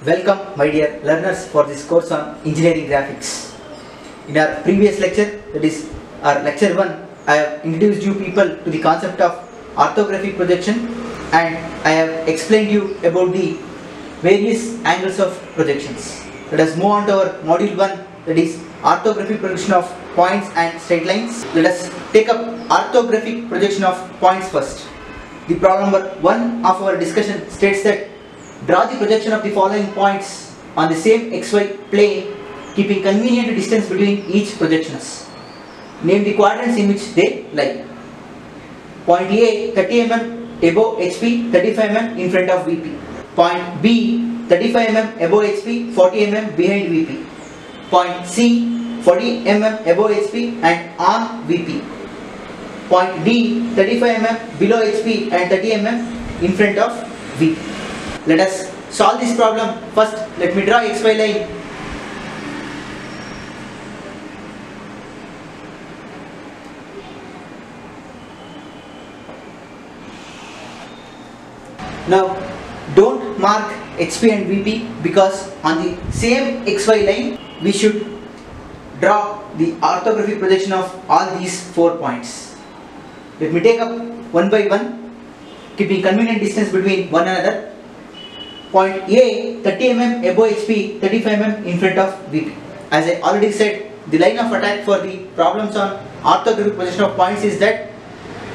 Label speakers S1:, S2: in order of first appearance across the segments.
S1: Welcome my dear learners for this course on engineering graphics. In our previous lecture, that is our lecture 1, I have introduced you people to the concept of orthographic projection and I have explained you about the various angles of projections. Let us move on to our module 1, that is orthographic projection of points and straight lines. Let us take up orthographic projection of points first. The problem number 1 of our discussion states that draw the projection of the following points on the same xy plane, keeping convenient distance between each projections. Name the quadrants in which they lie. Point A 30 mm above HP, 35 mm in front of VP. Point B 35 mm above HP, 40 mm behind VP. Point C 40 mm above HP and on VP. Point D 35 mm below HP and 30 mm in front of VP. Let us solve this problem. First, let me draw XY line. Now, don't mark HP and VP because on the same XY line, we should draw the orthographic projection of all these 4 points. Let me take up one by one, keeping convenient distance between one another. Point A 30 mm above HP, 35 mm in front of VP. As I already said, the line of attack for the problems on orthographic projection of points is that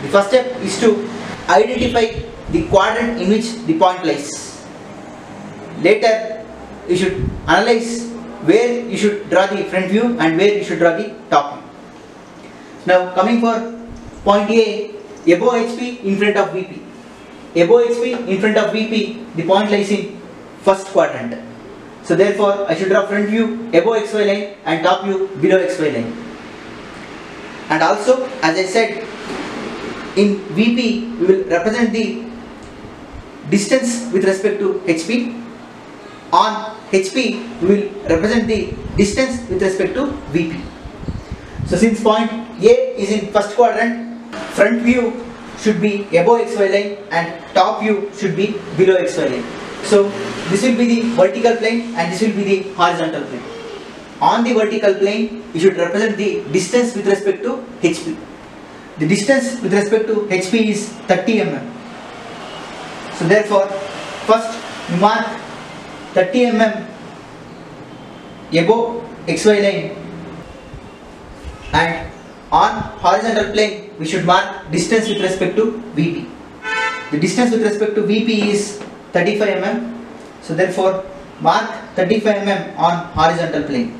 S1: the first step is to identify the quadrant in which the point lies. Later, you should analyze where you should draw the front view and where you should draw the top view. Now, coming for point A above HP in front of VP. Above HP in front of VP, the point lies in first quadrant. So therefore, I should draw front view above XY line and top view below XY line. And also, as I said, in VP, we will represent the distance with respect to HP. On HP, we will represent the distance with respect to VP. So since point A is in first quadrant, front view should be above XY line and top view should be below XY line. So this will be the vertical plane and this will be the horizontal plane. On the vertical plane, you should represent the distance with respect to HP. The distance with respect to HP is 30 mm. So therefore, first we mark 30 mm above XY line and on horizontal plane we should mark distance with respect to VP. The distance with respect to VP is 35 mm. So therefore mark 35 mm on horizontal plane.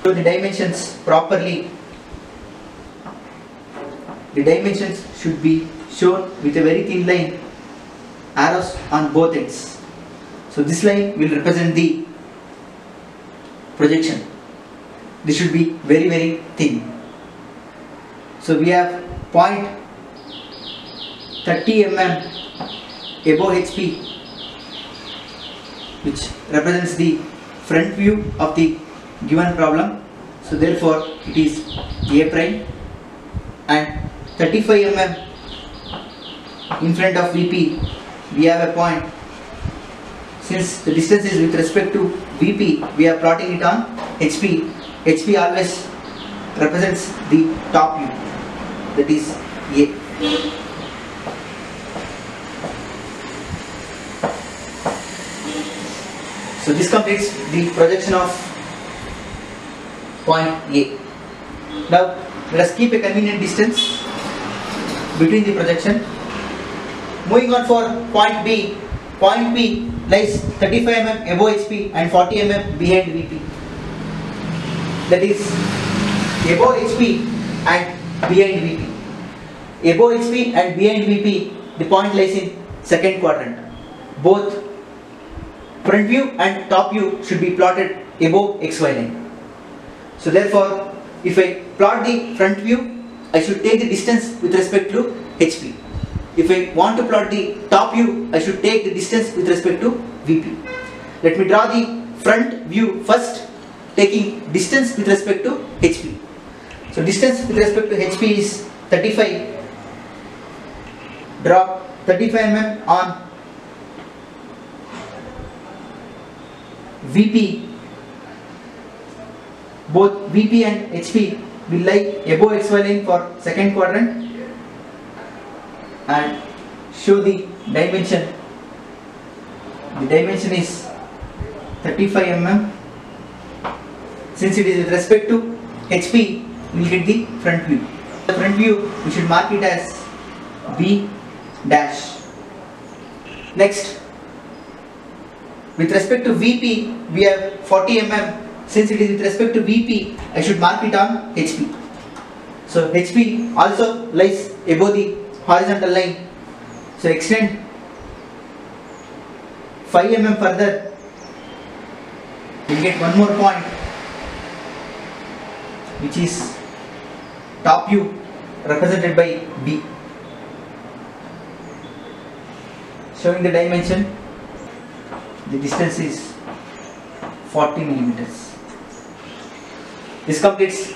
S1: So the dimensions properly. The dimensions should be shown with a very thin line, arrows on both ends. So this line will represent the projection. This should be very thin. So we have point 30 mm above HP, which represents the front view of the given problem. So therefore it is A prime, and 35 mm in front of VP, we have a point. Since the distance is with respect to VP, we are plotting it on HP. HP always represents the top view, that is A. So this completes the projection of point A. Now let us keep a convenient distance between the projection. Moving on for point B. Point B lies 35 mm above HP and 40 mm behind VP. That is above HP and behind VP. Above HP and behind VP, the point lies in second quadrant. Both front view and top view should be plotted above XY line. So therefore, if I plot the front view, I should take the distance with respect to HP. If I want to plot the top view, I should take the distance with respect to VP. Let me draw the front view first, taking distance with respect to HP. So distance with respect to HP is 35, drop 35 mm on VP. Both VP and HP will lie above XY line for second quadrant, and show the dimension. The dimension is 35 mm. Since it is with respect to HP, we will get the front view. The front view, we should mark it as B dash. Next, with respect to VP, we have 40 mm. Since it is with respect to VP, I should mark it on HP. So HP also lies above the horizontal line. So extend 5 mm further, we will get one more point, which is top view represented by B. Showing the dimension, the distance is 40 millimeters. This completes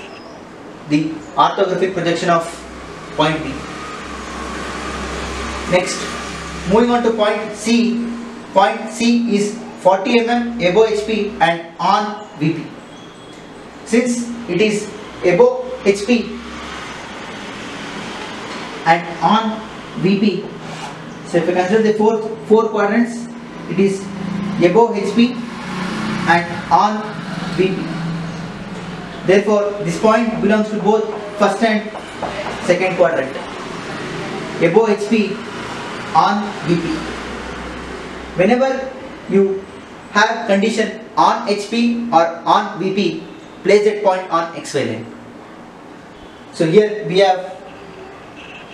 S1: the orthographic projection of point B. Next, moving on to point C. Point C is 40 mm above HP and on VP. Since it is above HP and on VP, so if I consider the four quadrants, it is above HP and on VP. Therefore, this point belongs to both first and second quadrant. Above HP, on VP. Whenever you have condition on HP or on VP, place that point on XY line. So here we have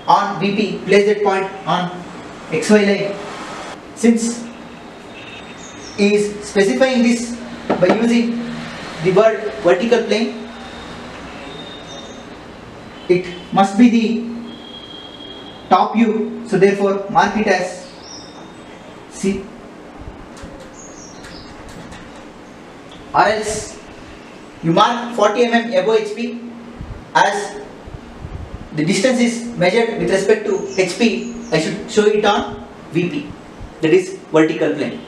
S1: on VP, place that point on XY line. Since he is specifying this by using the word vertical plane, it must be the top view, so therefore mark it as C. Or else you mark 40 mm above HP, as the distance is measured with respect to HP, I should show it on VP, that is vertical plane.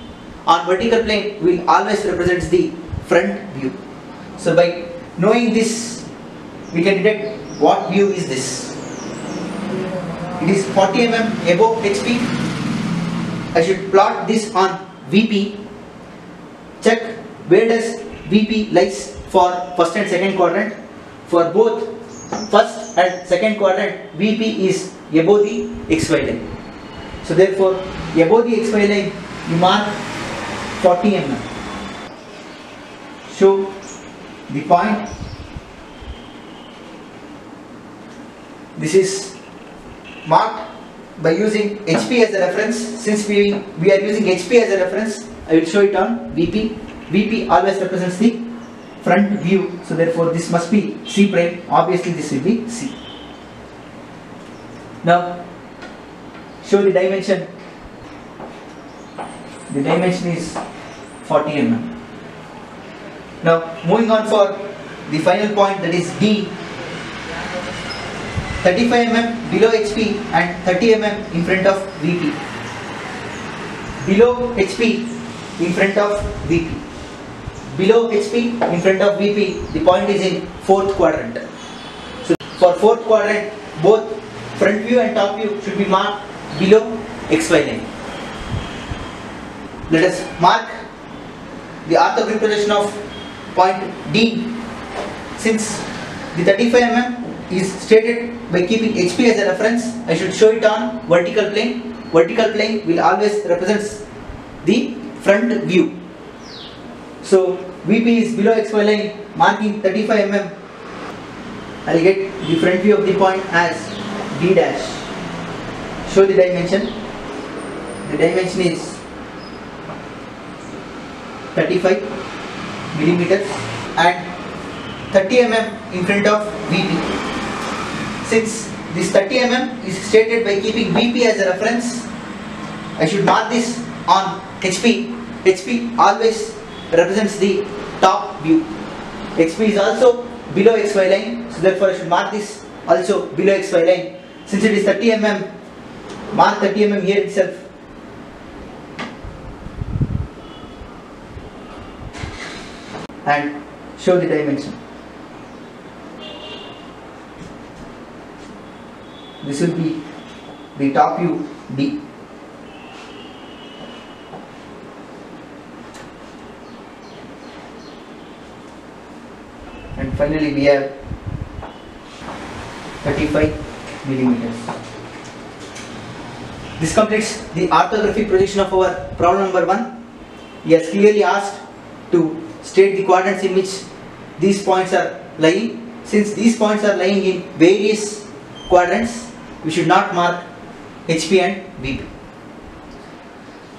S1: On vertical plane, we will always represent the front view. So by knowing this, we can detect what view is this. It is 40 mm above HP. I should plot this on VP. Check where does VP lies for first and second quadrant. For both first and second quadrant, VP is above the XY line. So therefore, above the XY line, you mark 40 mm. Show the point. This is marked by using HP as a reference. Since we are using HP as a reference, I will show it on VP. VP always represents the front view, so therefore this must be C prime. Obviously this will be C. Now show the dimension. The dimension is 40 mm. Now moving on for the final point, that is D. 35 mm below HP and 30 mm in front of VP. Below HP in front of VP. Below HP in front of VP, the point is in fourth quadrant. So for fourth quadrant, both front view and top view should be marked below XY line. Let us mark the orthographic projection of point D. Since the 35 mm is stated by keeping HP as a reference, I should show it on vertical plane. Vertical plane will always represent the front view. So VP is below XY line, marking 35 mm. I will get the front view of the point as D dash. Show the dimension. The dimension is 35 millimeters and 30 mm in front of VP. Since this 30 mm is stated by keeping VP as a reference, I should mark this on HP. HP always represents the top view. HP is also below XY line, so therefore I should mark this also below XY line. Since it is 30 mm, mark 30 mm here itself. And show the dimension. This will be the top view B. And finally we have 35 millimeters. This completes the orthographic projection of our problem number 1. He has clearly asked to state the coordinates in which these points are lying. Since these points are lying in various quadrants, we should not mark HP and VP.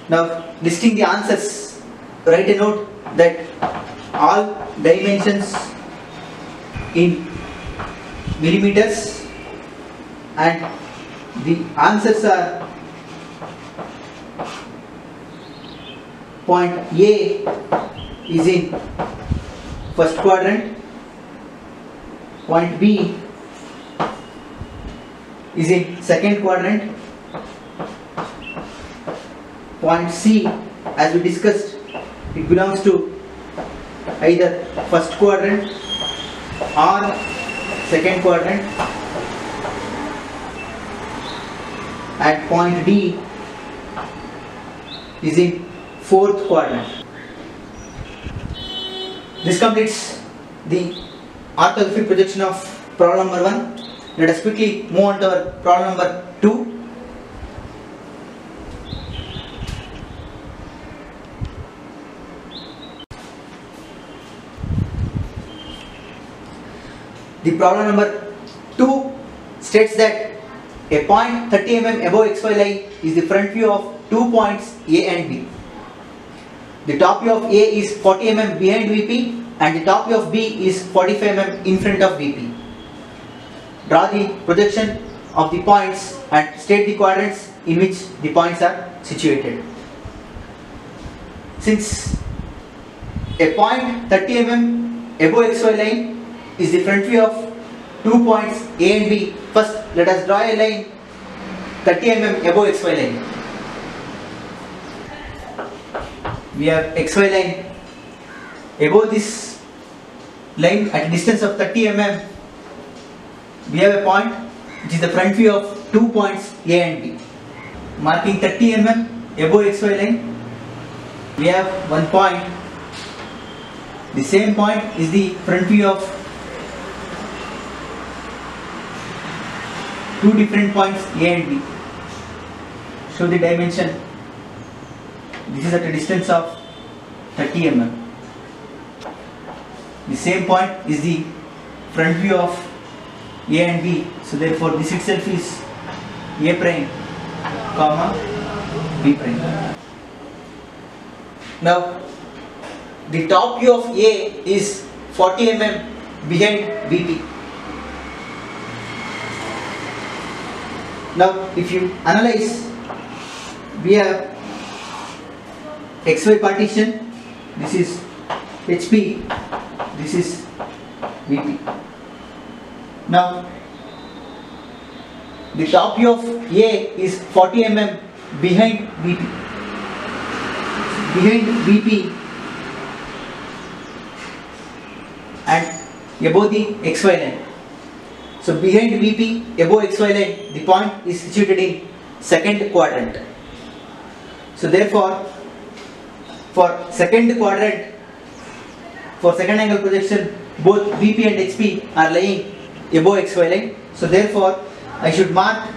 S1: Now, listing the answers, write a note that all dimensions in millimeters and the answers are point A is in first quadrant, point B is in second quadrant, point C, as we discussed, it belongs to either first quadrant or second quadrant, and point D is in fourth quadrant. This completes the orthographic projection of problem number 1. Let us quickly move on to our problem number 2. The problem number 2 states that a point 30 mm above XY line is the front view of 2 points A and B. The top view of A is 40 mm behind VP and the top view of B is 45 mm in front of VP. Draw the projection of the points and state the quadrants in which the points are situated. Since a point 30 mm above XY line is the front view of 2 points A and B, first let us draw a line 30 mm above XY line. We have XY line. Above this line at a distance of 30 mm, we have a point which is the front view of 2 points A and B. Marking 30 mm above XY line, we have one point. The same point is the front view of two different points A and B. Show the dimension. This is at a distance of 30 mm. The same point is the front view of A and B. So therefore this itself is A prime, comma B prime. Now the top view of A is 40 mm behind VP. Now if you analyze, we have XY partition, this is HP, this is VP. Now the top view of A is 40 mm behind VP. Behind VP and above the XY line. So behind VP, above XY line, the point is situated in second quadrant. So therefore, for second quadrant, for second angle projection, both VP and HP are lying above XY line. So therefore, I should mark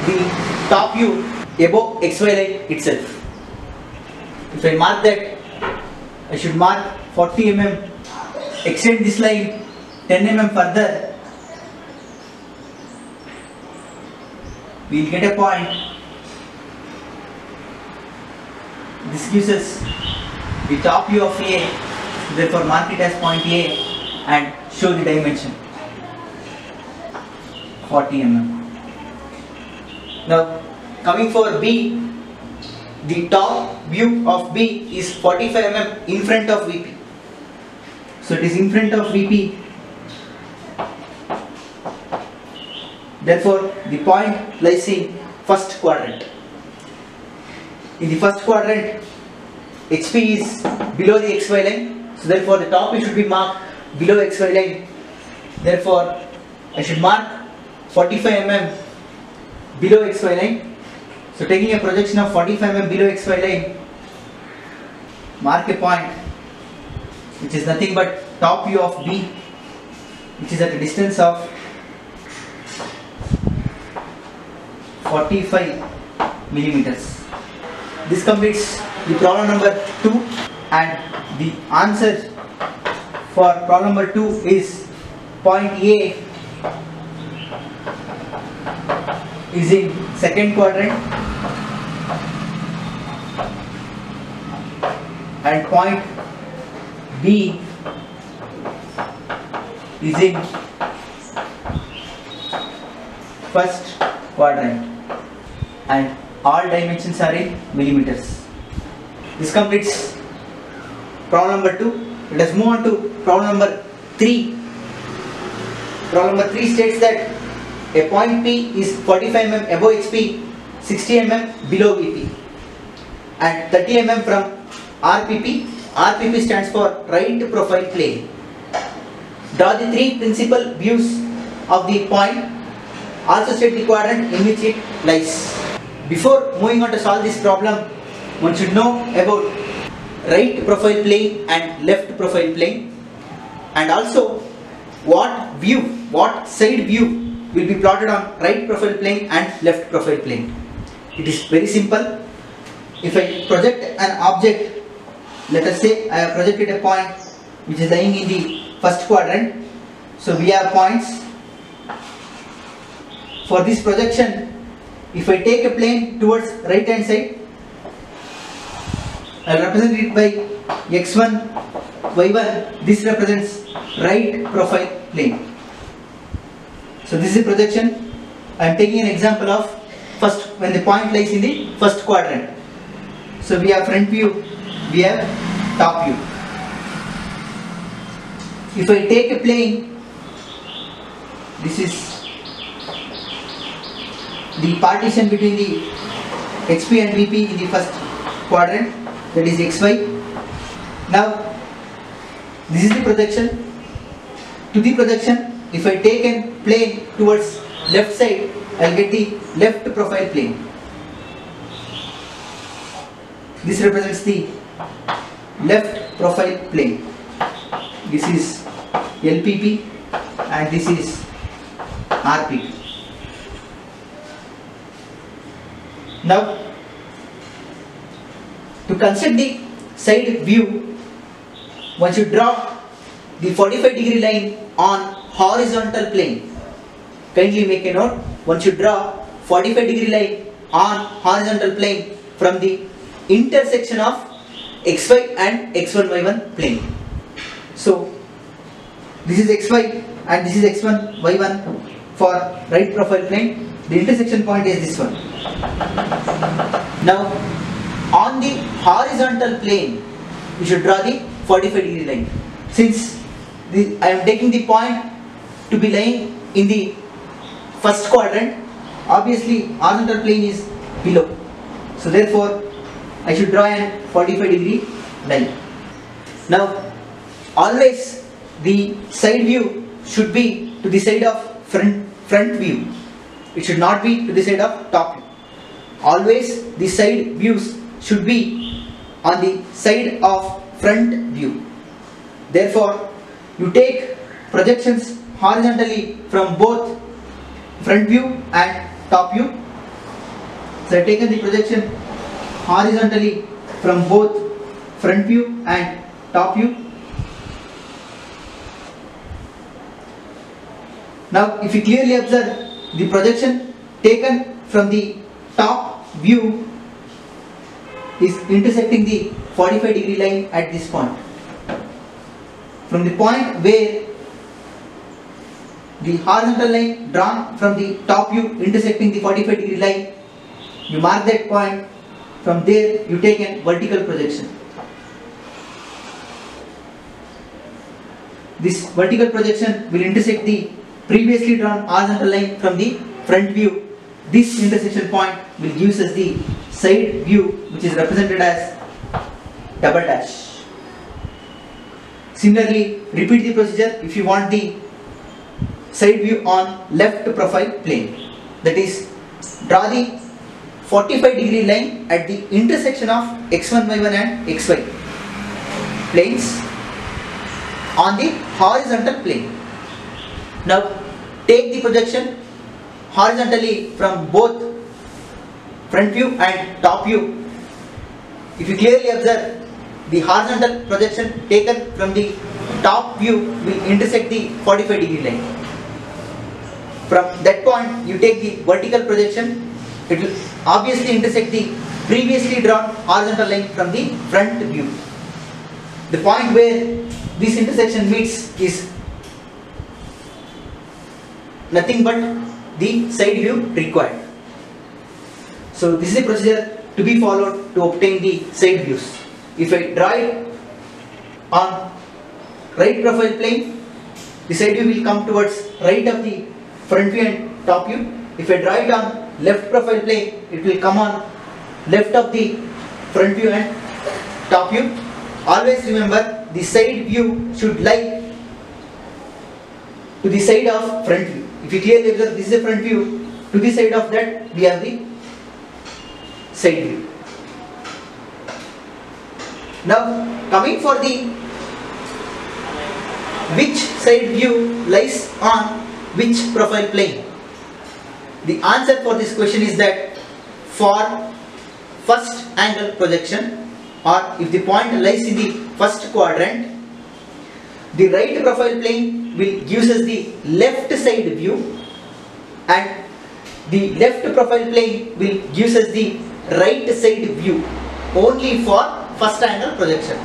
S1: the top view above XY line itself. If I mark that, I should mark 40 mm, extend this line 10 mm further, we will get a point. This gives us the top view of A, therefore mark it as point A and show the dimension 40 mm. Now coming for B, the top view of B is 45 mm in front of VP. So it is in front of VP Therefore, the point lies in first quadrant. In the first quadrant, HP is below the XY line. So therefore, the top should be marked below XY line. Therefore, I should mark 45 mm below XY line. So taking a projection of 45 mm below XY line, mark a point which is nothing but top view of B, which is at a distance of 45 millimeters. This completes the problem number 2, and the answer for problem number 2 is point A is in second quadrant and point B is in first quadrant, and all dimensions are in millimeters. This completes problem number 2. Let us move on to problem number 3. Problem number 3 states that a point P is 45 mm above HP, 60 mm below VP, and 30 mm from RPP. RPP stands for right profile plane. Draw the 3 principal views of the point. Also state the quadrant in which it lies. Before moving on to solve this problem, one should know about right profile plane and left profile plane, and also what side view will be plotted on right profile plane and left profile plane. It is very simple. If I project an object, let us say I have projected a point which is lying in the first quadrant. So we have points. For this projection, if I take a plane towards right hand side, I will represent it by x1, y1. This represents right profile plane. So this is a projection. I am taking an example of first when the point lies in the first quadrant. So we have front view, we have top view. If I take a plane, this is the partition between the HP and VP in the first quadrant, that is XY. Now this is the projection. To the projection, if I take a plane towards left side, I will get the left profile plane. This represents the left profile plane. This is LPP and this is RPP. Now, to construct the side view, one should draw the 45-degree line on horizontal plane. Kindly make a note, one should draw 45-degree line on horizontal plane from the intersection of XY and X1, Y1 plane. So, this is XY and this is X1, Y1 for right profile plane. The intersection point is this one. Now, on the horizontal plane, we should draw the 45-degree line. Since I am taking the point to be lying in the first quadrant, obviously horizontal plane is below. So therefore, I should draw a 45-degree line. Now, always the side view should be to the side of front view. It should not be to the side of top view. Always the side views should be on the side of front view. Therefore, you take projections horizontally from both front view and top view. So I have taken the projection horizontally from both front view and top view. Now, if you clearly observe, the projection taken from the top view is intersecting the 45-degree line at this point. From the point where the horizontal line drawn from the top view intersecting the 45-degree line, you mark that point. From there, you take a vertical projection. This vertical projection will intersect the previously drawn horizontal line from the front view, this intersection point will give us the side view, which is represented as double dash. Similarly, repeat the procedure if you want the side view on left profile plane. That is, draw the 45-degree line at the intersection of x1, y1 and xy planes on the horizontal plane. Now take the projection horizontally from both front view and top view. If you clearly observe, the horizontal projection taken from the top view will intersect the 45-degree line. From that point you take the vertical projection, it will obviously intersect the previously drawn horizontal line from the front view. The point where this intersection meets is nothing but the side view required. So this is the procedure to be followed to obtain the side views. If I draw it on right profile plane, the side view will come towards right of the front view and top view. If I draw it on left profile plane, it will come on left of the front view and top view. Always remember, the side view should lie to the side of front view. If you clearly observe, this is the front view, to the side of that we have the side view. Now coming for the which side view lies on which profile plane. The answer for this question is that for first angle projection, or if the point lies in the first quadrant, the right profile plane will give us the left side view and the left profile plane will give us the right side view only for first angle projection.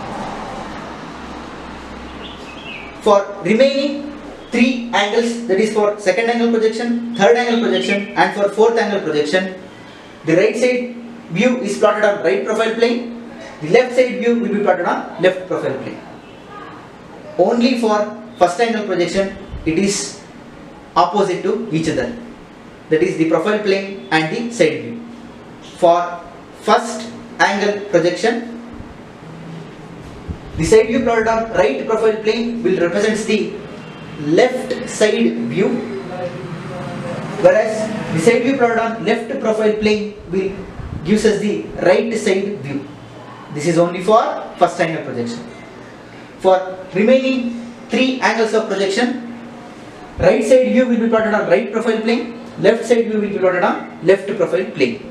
S1: For remaining three angles, that is for second angle projection, third angle projection and for fourth angle projection, the right side view is plotted on right profile plane, the left side view will be plotted on left profile plane. Only for first angle projection it is opposite to each other, that is the profile plane and the side view. For first angle projection, the side view plotted on right profile plane will represent the left side view, whereas the side view plotted on left profile plane will gives us the right side view. This is only for first angle projection. For remaining three angles of projection, right side view will be plotted on right profile plane, left side view will be plotted on left profile plane.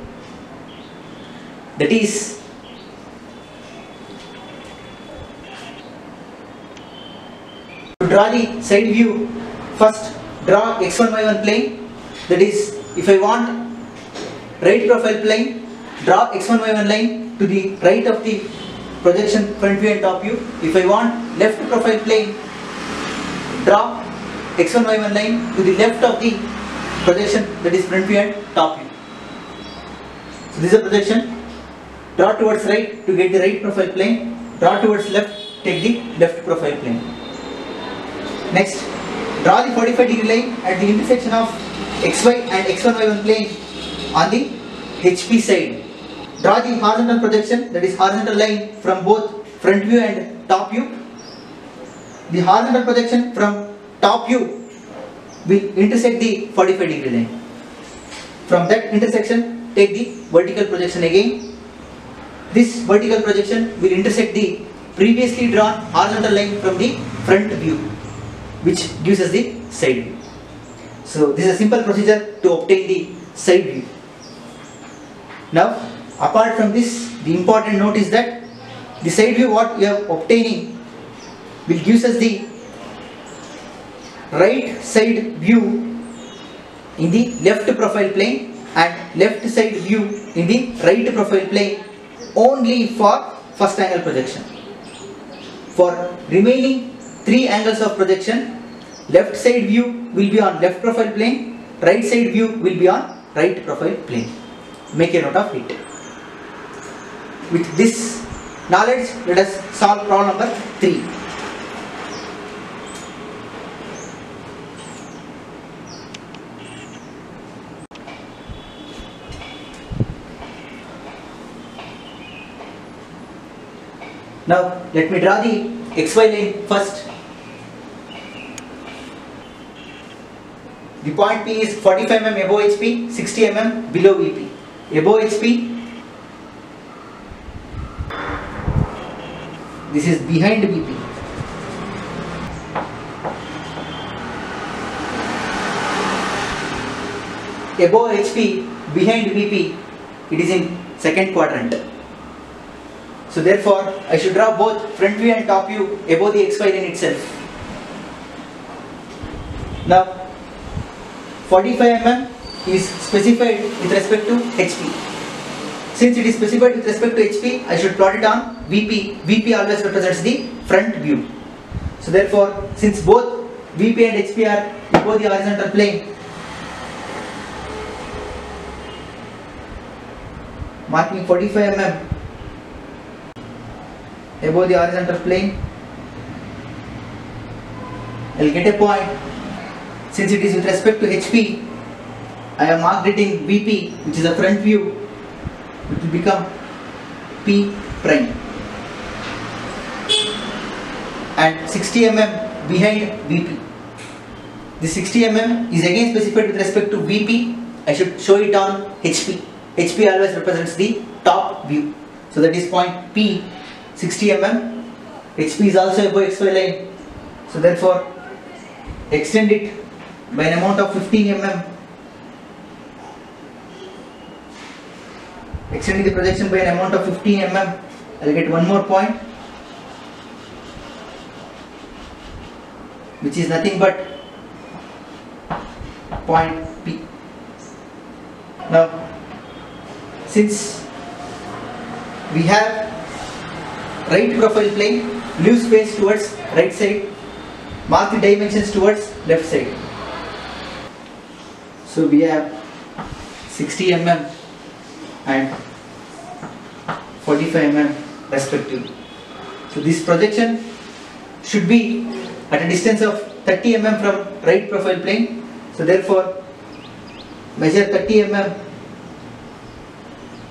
S1: That is, to draw the side view, first draw x1 y1 plane. That is, if I want right profile plane, draw x1 y1 line to the right of the projection front view and top view. If I want left profile plane, draw x1 y1 line to the left of the projection, that is front view and top view. So this is a projection. Draw towards right to get the right profile plane, draw towards left, take the left profile plane. Next, draw the 45-degree line at the intersection of xy and x1 y1 plane on the HP side. Draw the horizontal projection, that is horizontal line from both front view and top view. The horizontal projection from top view will intersect the 45-degree line. From that intersection, take the vertical projection again. This vertical projection will intersect the previously drawn horizontal line from the front view, which gives us the side view. So this is a simple procedure to obtain the side view. Now, apart from this, the important note is that the side view what we are obtaining will give us the right side view in the left profile plane and left side view in the right profile plane only for first angle projection. For remaining three angles of projection, left side view will be on left profile plane, right side view will be on right profile plane. Make a note of it. With this knowledge, let us solve problem number 3. Now let me draw the XY line first. The point P is 45 mm above HP, 60 mm below VP. Above HP, this is behind VP. Above HP, behind VP, it is in second quadrant. So therefore, I should draw both front view and top view above the XY line itself. Now, 45 mm is specified with respect to HP. Since it is specified with respect to HP, I should plot it on VP. VP always represents the front view. So therefore, since both VP and HP are above the horizontal plane, marking 45 mm above the horizontal plane, I will get a point. Since it is with respect to HP, I have marked it in VP, which is the front view. It will become P prime. And 60 mm behind VP. The 60 mm is again specified with respect to VP. I should show it on HP. HP always represents the top view. So that is point P, 60 mm. HP is also above XY line. So therefore, extend it by an amount of 15 mm. Extending the projection by an amount of 15 mm, I will get one more point, which is nothing but point P. Now, since we have right profile plane, leave space towards right side, mark the dimensions towards left side. So we have 60 mm and 45 mm respectively. So this projection should be at a distance of 30 mm from right profile plane. So therefore, measure 30 mm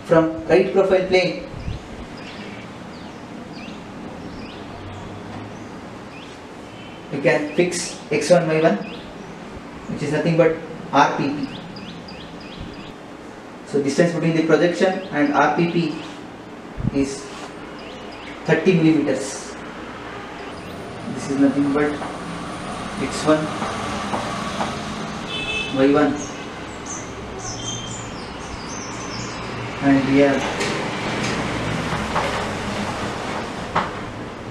S1: from right profile plane. We can fix x1, y1, which is nothing but RPP. So distance between the projection and RPP is 30 millimeters. This is nothing but x1, y1, and we have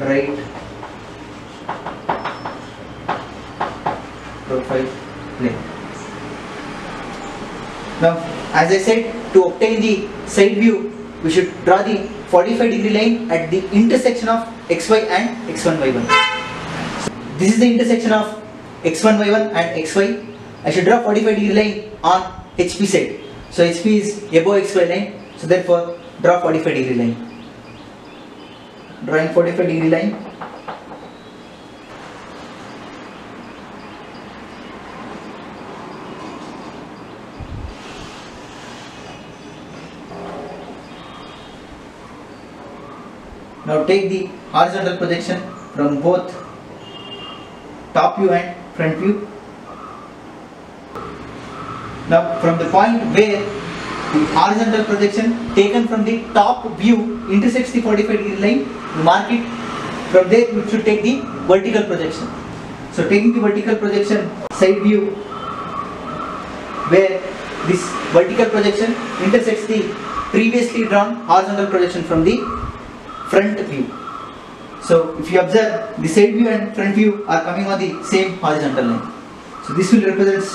S1: right profile plane. Now, as I said, to obtain the side view, we should draw the 45 degree line at the intersection of xy and x1, y1. So, this is the intersection of x1, y1 and xy. I should draw 45 degree line on HP side. So HP is above xy line. So therefore, draw 45 degree line. Drawing 45 degree line. Now take the horizontal projection from both top view and front view. Now from the point where the horizontal projection taken from the top view intersects the 45 degree line, you mark it. From there you should take the vertical projection. So taking the vertical projection side view, where this vertical projection intersects the previously drawn horizontal projection from the front view. So if you observe, the side view and front view are coming on the same horizontal line. So this will represent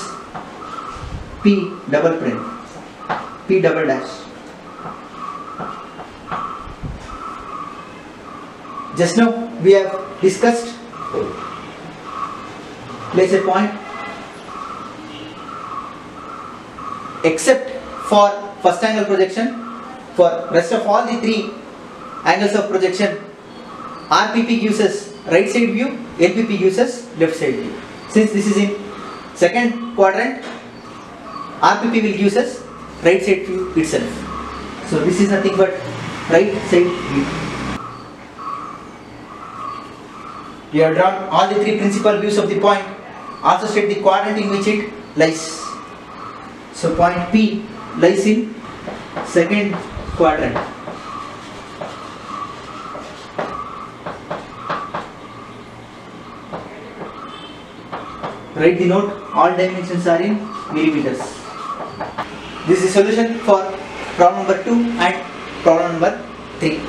S1: P double prime, P double dash. Just now we have discussed, place a point, except for first angle projection, for rest of all the three angles of projection, RPP gives us right side view, LPP gives us left side view. Since this is in second quadrant, RPP will give us right side view itself. So this is nothing but right side view. You have drawn all the three principal views of the point. Also state the quadrant in which it lies. So point P lies in second quadrant. Write the note, all dimensions are in millimeters. This is the solution for problem number 2 and problem number 3.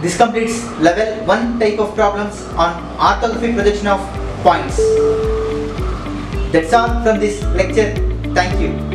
S1: This completes level 1 type of problems on orthographic projection of points. That's all from this lecture. Thank you.